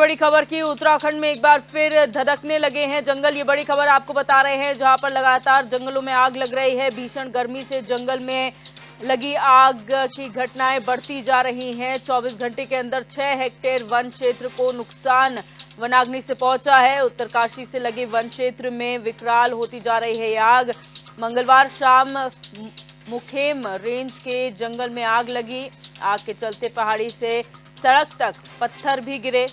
बड़ी खबर की। उत्तराखंड में एक बार फिर धधकने लगे हैं जंगल। ये बड़ी खबर आपको बता रहे हैं, जहां पर लगातार जंगलों में आग लग रही है। भीषण गर्मी से जंगल में लगी आग की घटनाएं बढ़ती जा रही हैं। 24 घंटे के अंदर 6 हेक्टेयर वन क्षेत्र को नुकसान वनाग्नि से पहुंचा है। उत्तरकाशी से लगे वन क्षेत्र में विकराल होती जा रही है ये आग। मंगलवार शाम मुखेम रेंज के जंगल में आग लगी। आग के चलते पहाड़ी से सड़क तक पत्थर भी गिरे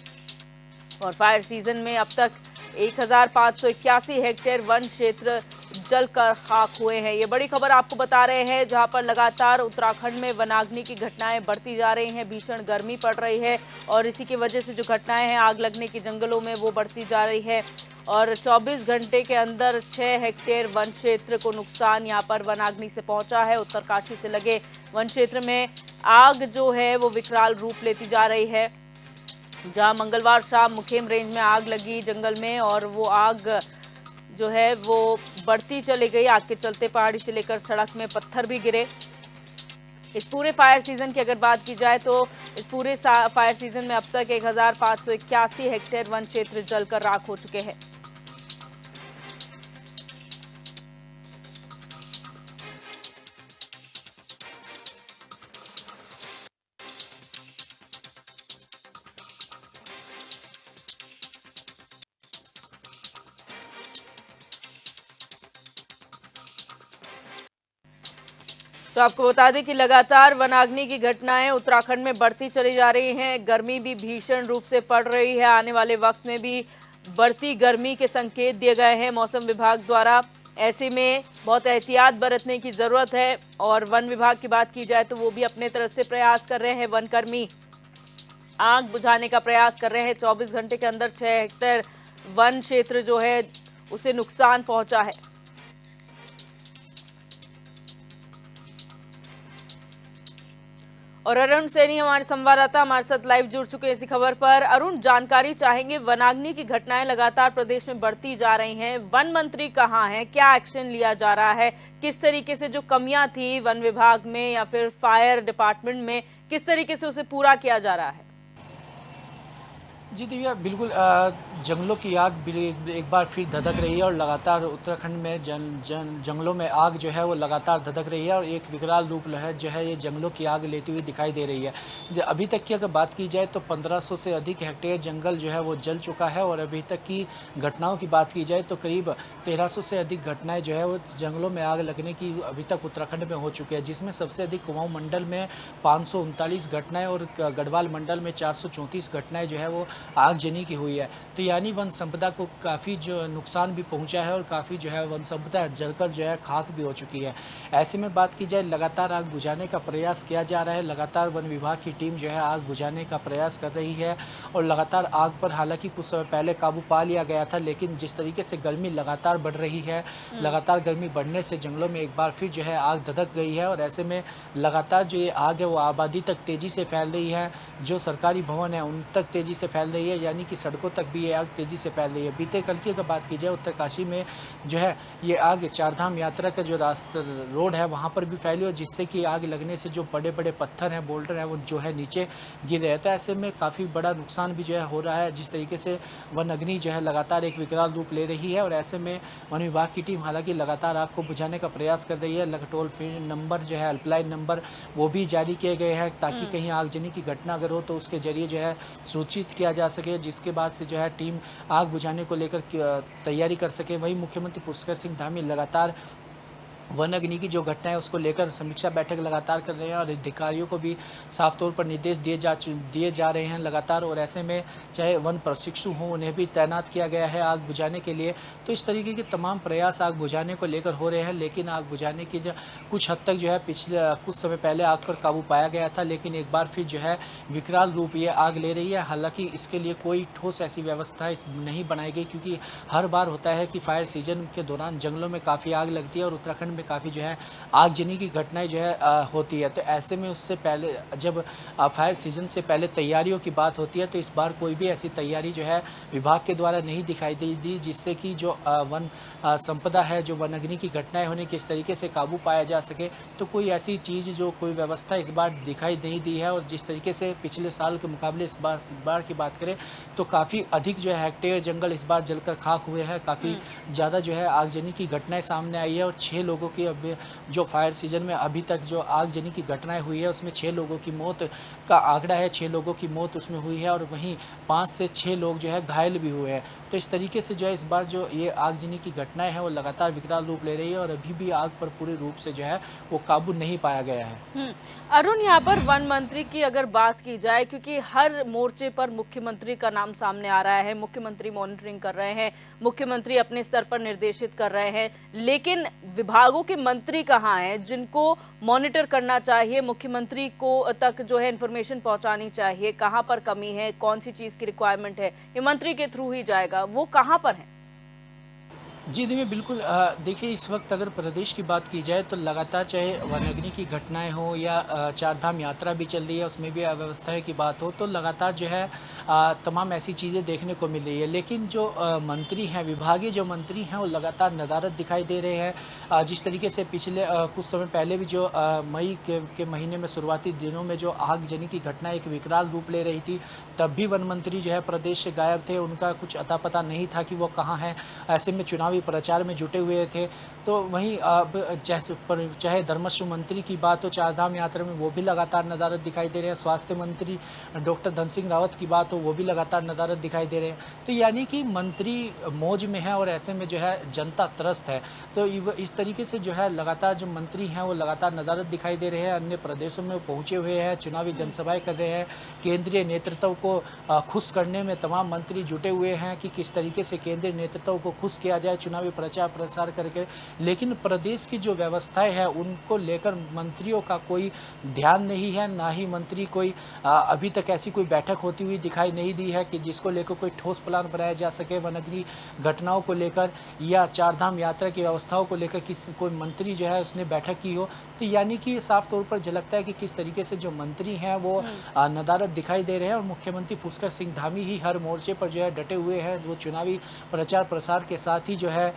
और फायर सीजन में अब तक 1581 हेक्टेयर वन क्षेत्र जलकर खाक हुए हैं। ये बड़ी खबर आपको बता रहे हैं, जहां पर लगातार उत्तराखंड में वनाग्नि की घटनाएं बढ़ती जा रही हैं। भीषण गर्मी पड़ रही है और इसी की वजह से जो घटनाएं हैं आग लगने की जंगलों में, वो बढ़ती जा रही है। और 24 घंटे के अंदर 6 हेक्टेयर वन क्षेत्र को नुकसान यहां पर वनाग्नि से पहुंचा है। उत्तरकाशी से लगे वन क्षेत्र में आग जो है वो विकराल रूप लेती जा रही है। जहां मंगलवार शाम मुखेम रेंज में आग लगी जंगल में और वो आग जो है वो बढ़ती चली गई। आग के चलते पहाड़ी से लेकर सड़क में पत्थर भी गिरे। इस पूरे फायर सीजन की अगर बात की जाए तो इस पूरे फायर सीजन में अब तक 1581 हेक्टेयर वन क्षेत्र जलकर राख हो चुके हैं। तो आपको बता दें कि लगातार वनाग्नि की घटनाएं उत्तराखंड में बढ़ती चली जा रही हैं। गर्मी भी भीषण रूप से पड़ रही है। आने वाले वक्त में भी बढ़ती गर्मी के संकेत दिए गए हैं मौसम विभाग द्वारा। ऐसे में बहुत एहतियात बरतने की जरूरत है। और वन विभाग की बात की जाए तो वो भी अपने तरफ से प्रयास कर रहे हैं। वनकर्मी आग बुझाने का प्रयास कर रहे हैं। 24 घंटे के अंदर 6 हेक्टेयर वन क्षेत्र जो है उसे नुकसान पहुंचा है। और अरुण सैनी हमारे संवाददाता हमारे साथ लाइव जुड़ चुके हैं इसी खबर पर। अरुण, जानकारी चाहेंगे, वनाग्नि की घटनाएं लगातार प्रदेश में बढ़ती जा रही हैं। वन मंत्री कहां हैं, क्या एक्शन लिया जा रहा है, किस तरीके से जो कमियां थी वन विभाग में या फिर फायर डिपार्टमेंट में, किस तरीके से उसे पूरा किया जा रहा है? जी दिव्या, बिल्कुल जंगलों की आग एक बार फिर धधक रही है और लगातार उत्तराखंड में जंगलों में आग जो है वो लगातार धधक रही है और एक विकराल रूप जो है ये जंगलों की आग लेती हुई दिखाई दे रही है। अभी तक की अगर बात की जाए तो 1500 से अधिक हेक्टेयर जंगल जो है वो जल चुका है और अभी तक की घटनाओं की बात की जाए तो करीब 1300 से अधिक घटनाएँ जो है वो जंगलों में आग लगने की अभी तक उत्तराखंड में हो चुकी है, जिसमें सबसे अधिक कुमाऊं मंडल में 539 घटनाएँ और गढ़वाल मंडल में 434 घटनाएँ जो है वो आगजनी की हुई है। तो यानी वन संपदा को काफ़ी जो नुकसान भी पहुंचा है और काफ़ी जो है वन संपदा जलकर जो है खाक भी हो चुकी है। ऐसे में बात की जाए, लगातार आग बुझाने का प्रयास किया जा रहा है। लगातार वन विभाग की टीम जो है आग बुझाने का प्रयास कर रही है और लगातार आग पर हालांकि कुछ समय पहले काबू पा लिया गया था, लेकिन जिस तरीके से गर्मी लगातार बढ़ रही है, लगातार गर्मी बढ़ने से जंगलों में एक बार फिर जो है आग धधक गई है और ऐसे में लगातार जो ये आग है वो आबादी तक तेज़ी से फैल रही है। जो सरकारी भवन है उन तक तेज़ी से फैल रही है, यानी कि सड़कों तक भी ये आग तेज़ी से फैल रही है। बीते कल की अगर बात की जाए, उत्तरकाशी में जो है ये आग चारधाम यात्रा का जो रास्ता रोड है वहाँ पर भी फैली और जिससे कि आग लगने से जो बड़े बड़े पत्थर हैं, बोल्डर हैं, वो जो है नीचे गिर रहे थे। ऐसे में काफ़ी बड़ा नुकसान भी जो है हो रहा है। जिस तरीके से वन अग्नि जो है लगातार एक विकराल रूप ले रही है और ऐसे में वन विभाग की टीम हालांकि लगातार आग को बुझाने का प्रयास कर रही है। टोल फ्री नंबर जो है, हेल्पलाइन नंबर, वो भी जारी किए गए हैं ताकि कहीं आगजनी की घटना अगर हो तो उसके जरिए जो है सूचित किया जा सके, जिसके बाद से जो है टीम आग बुझाने को लेकर तैयारी कर सके। वहीं मुख्यमंत्री पुष्कर सिंह धामी लगातार वन अग्नि की जो घटना है उसको लेकर समीक्षा बैठक लगातार कर रहे हैं और अधिकारियों को भी साफ तौर पर निर्देश दिए जा रहे हैं लगातार। और ऐसे में चाहे वन प्रशिक्षु हों, उन्हें भी तैनात किया गया है आग बुझाने के लिए। तो इस तरीके के तमाम प्रयास आग बुझाने को लेकर हो रहे हैं, लेकिन आग बुझाने की जो कुछ हद तक जो है पिछले कुछ समय पहले आग पर काबू पाया गया था, लेकिन एक बार फिर जो है विकराल रूप ये आग ले रही है। हालांकि इसके लिए कोई ठोस ऐसी व्यवस्था नहीं बनाई गई, क्योंकि हर बार होता है कि फायर सीजन के दौरान जंगलों में काफ़ी आग लगती है और उत्तराखंड में काफ़ी जो है आगजनी की घटनाएं जो है होती है। तो ऐसे में उससे पहले जब फायर सीजन से पहले तैयारियों की बात होती है, तो इस बार कोई भी ऐसी तैयारी जो है विभाग के द्वारा नहीं दिखाई दी जिससे कि जो वन संपदा है, जो वन अग्नि की घटनाएं होने किस तरीके से काबू पाया जा सके। तो कोई ऐसी चीज़ जो कोई व्यवस्था इस बार दिखाई नहीं दी है। और जिस तरीके से पिछले साल के मुकाबले इस बार की बात करें तो काफ़ी अधिक जो है हेक्टेयर जंगल इस बार जलकर खाक हुए हैं। काफ़ी ज़्यादा जो है आगजनी की घटनाएं सामने आई है और 6 लोगों की अब जो फायर सीजन में अभी तक जो आगजनी की घटनाएं हुई है उसमें 6 लोगों की मौत का आंकड़ा है। 6 लोगों की मौत उसमें हुई है और वहीं 5 से 6 लोग जो है घायल भी हुए हैं। तो इस तरीके से जो है इस बार जो ये आगजनी की घटनाएं हैं वो लगातार विकराल रूप ले रही है और अभी भी आग पर पूरे रूप से जो है वो काबू नहीं पाया गया है। अरुण, यहाँ पर वन मंत्री की अगर बात की जाए, क्योंकि हर मोर्चे पर मुख्यमंत्री का नाम सामने आ रहा है, मुख्यमंत्री मॉनिटरिंग कर रहे हैं, मुख्यमंत्री अपने स्तर पर निर्देशित कर रहे हैं, लेकिन विभागों के मंत्री कहाँ हैं जिनको मॉनिटर करना चाहिए, मुख्यमंत्री को तक जो है इन्फॉर्मेशन पहुंचानी चाहिए, कहाँ पर कमी है, कौन सी चीज की रिक्वायरमेंट है, ये मंत्री के थ्रू ही जाएगा, वो कहाँ पर है? जी देखिए, बिल्कुल देखिए इस वक्त अगर प्रदेश की बात की जाए तो लगातार चाहे वन अग्नि की घटनाएं हो या चार धाम यात्रा भी चल रही है उसमें भी अव्यवस्थाएं की बात हो, तो लगातार जो है तमाम ऐसी चीज़ें देखने को मिल रही है। लेकिन जो मंत्री हैं, विभागीय जो मंत्री हैं वो लगातार नदारद दिखाई दे रहे हैं। जिस तरीके से पिछले कुछ समय पहले भी जो मई के महीने में शुरुआती दिनों में जो आगजनी की घटना एक विकराल रूप ले रही थी, तब भी वन मंत्री जो है प्रदेश से गायब थे, उनका कुछ अता पता नहीं था कि वो कहाँ हैं। ऐसे में चुनावी प्रचार में जुटे हुए थे। तो वहीं अब चाहे धर्मस्व मंत्री की बात हो, चारधाम यात्रा में वो भी लगातार नदारद दिखाई दे रहे हैं। स्वास्थ्य मंत्री डॉक्टर धन सिंह रावत की बात हो, वो भी लगातार नदारद दिखाई दे रहे हैं। तो यानी कि मंत्री मौज में है और ऐसे में जो है जनता त्रस्त है। तो इस तरीके से जो है लगातार जो मंत्री हैं वो लगातार नदारद दिखाई दे रहे हैं। अन्य प्रदेशों में पहुंचे हुए हैं, चुनावी जनसभाएं कर रहे हैं। केंद्रीय नेतृत्व को खुश करने में तमाम मंत्री जुटे हुए हैं कि किस तरीके से केंद्रीय नेतृत्व को खुश किया जाए चुनावी प्रचार प्रसार करके। लेकिन प्रदेश की जो व्यवस्थाएं हैं उनको लेकर मंत्रियों का कोई ध्यान नहीं है, ना ही मंत्री कोई अभी तक ऐसी कोई बैठक होती हुई दिखाई नहीं दी है कि जिसको लेकर कोई ठोस प्लान बनाया जा सके। वन अग्नि घटनाओं को लेकर या चारधाम यात्रा की व्यवस्थाओं को लेकर कोई मंत्री जो है उसने बैठक की हो, तो यानी कि साफ तौर पर झलकता है कि किस तरीके से जो मंत्री हैं वो नदारद दिखाई दे रहे हैं। और मुख्यमंत्री पुष्कर सिंह धामी ही हर मोर्चे पर जो है डटे हुए हैं। वो चुनावी प्रचार प्रसार के साथ ही जो है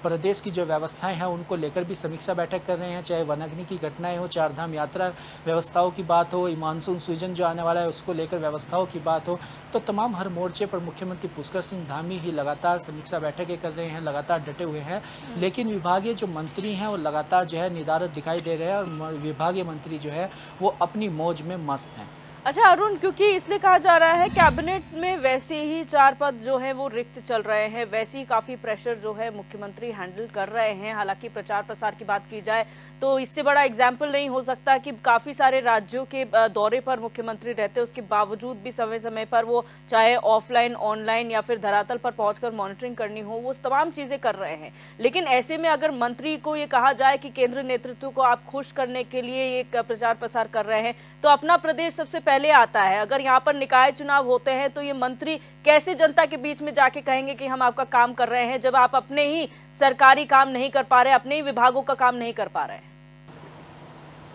प्रदेश की जो व्यवस्थाएं हैं उनको लेकर भी समीक्षा बैठक कर रहे हैं। चाहे वन अग्नि की घटनाएं हो, चारधाम यात्रा व्यवस्थाओं की बात हो, मानसून सीजन जो आने वाला है उसको लेकर व्यवस्थाओं की बात हो, तो तमाम हर मोर्चे पर मुख्यमंत्री पुष्कर सिंह धामी ही लगातार समीक्षा बैठकें कर रहे हैं, लगातार डटे हुए हैं। लेकिन विभागीय जो मंत्री हैं वो लगातार जो है निदारद दिखाई दे रहे हैं और विभागीय मंत्री जो है वो अपनी मौज में मस्त हैं। अच्छा अरुण, क्योंकि इसलिए कहा जा रहा है कैबिनेट में वैसे ही 4 पद जो है वो रिक्त चल रहे हैं, वैसे ही काफी प्रेशर जो है मुख्यमंत्री हैंडल कर रहे हैं। हालांकि प्रचार प्रसार की बात की जाए तो इससे बड़ा एग्जाम्पल नहीं हो सकता कि काफी सारे राज्यों के दौरे पर मुख्यमंत्री रहते हैं, उसके बावजूद भी समय समय पर वो चाहे ऑफलाइन, ऑनलाइन या फिर धरातल पर पहुंचकर मॉनिटरिंग करनी हो, वो तमाम चीजें कर रहे हैं। लेकिन ऐसे में अगर मंत्री को ये कहा जाए कि केंद्र नेतृत्व को आप खुश करने के लिए ये प्रचार प्रसार कर रहे हैं, तो अपना प्रदेश सबसे पहले आता है। अगर यहाँ पर निकाय चुनाव होते हैं तो ये मंत्री कैसे जनता के बीच में जाके कहेंगे कि हम आपका काम कर रहे हैं, जब आप अपने ही सरकारी काम नहीं कर पा रहे, अपने ही विभागों का काम नहीं कर पा रहे हैं?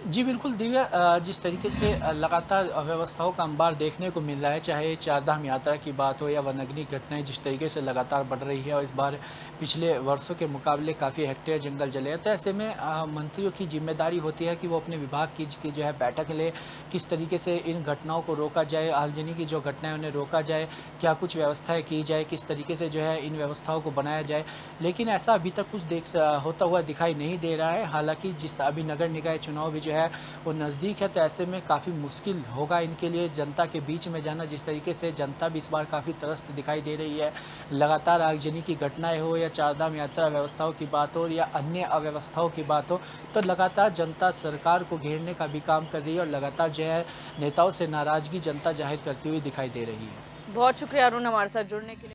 जी बिल्कुल दिव्या, जिस तरीके से लगातार अव्यवस्थाओं का अंबार देखने को मिल रहा है, चाहे चारधाम यात्रा की बात हो या वन अग्नि घटनाएं जिस तरीके से लगातार बढ़ रही है और इस बार पिछले वर्षों के मुकाबले काफ़ी हेक्टेयर जंगल जले हैं, तो ऐसे में मंत्रियों की जिम्मेदारी होती है कि वो अपने विभाग की जो है बैठक ले, किस तरीके से इन घटनाओं को रोका जाए, आगजनी की जो घटनाएं उन्हें रोका जाए, क्या कुछ व्यवस्थाएँ की जाए, किस तरीके से जो है इन व्यवस्थाओं को बनाया जाए। लेकिन ऐसा अभी तक कुछ होता हुआ दिखाई नहीं दे रहा है। हालाँकि जिस अभी नगर निकाय चुनाव भी जो है वो नज़दीक है, तो ऐसे में काफ़ी मुश्किल होगा इनके लिए जनता के बीच में जाना। जिस तरीके से जनता भी इस बार काफ़ी त्रस्त दिखाई दे रही है, लगातार आगजनी की घटनाएं हो या चारधाम यात्रा व्यवस्थाओं की बात हो या अन्य अव्यवस्थाओं की बात हो, तो लगातार जनता सरकार को घेरने का भी काम कर रही है और लगातार जो है नेताओं से नाराज़गी जनता जाहिर करती हुई दिखाई दे रही है। बहुत शुक्रिया अरुण हमारे साथ जुड़ने के लिए।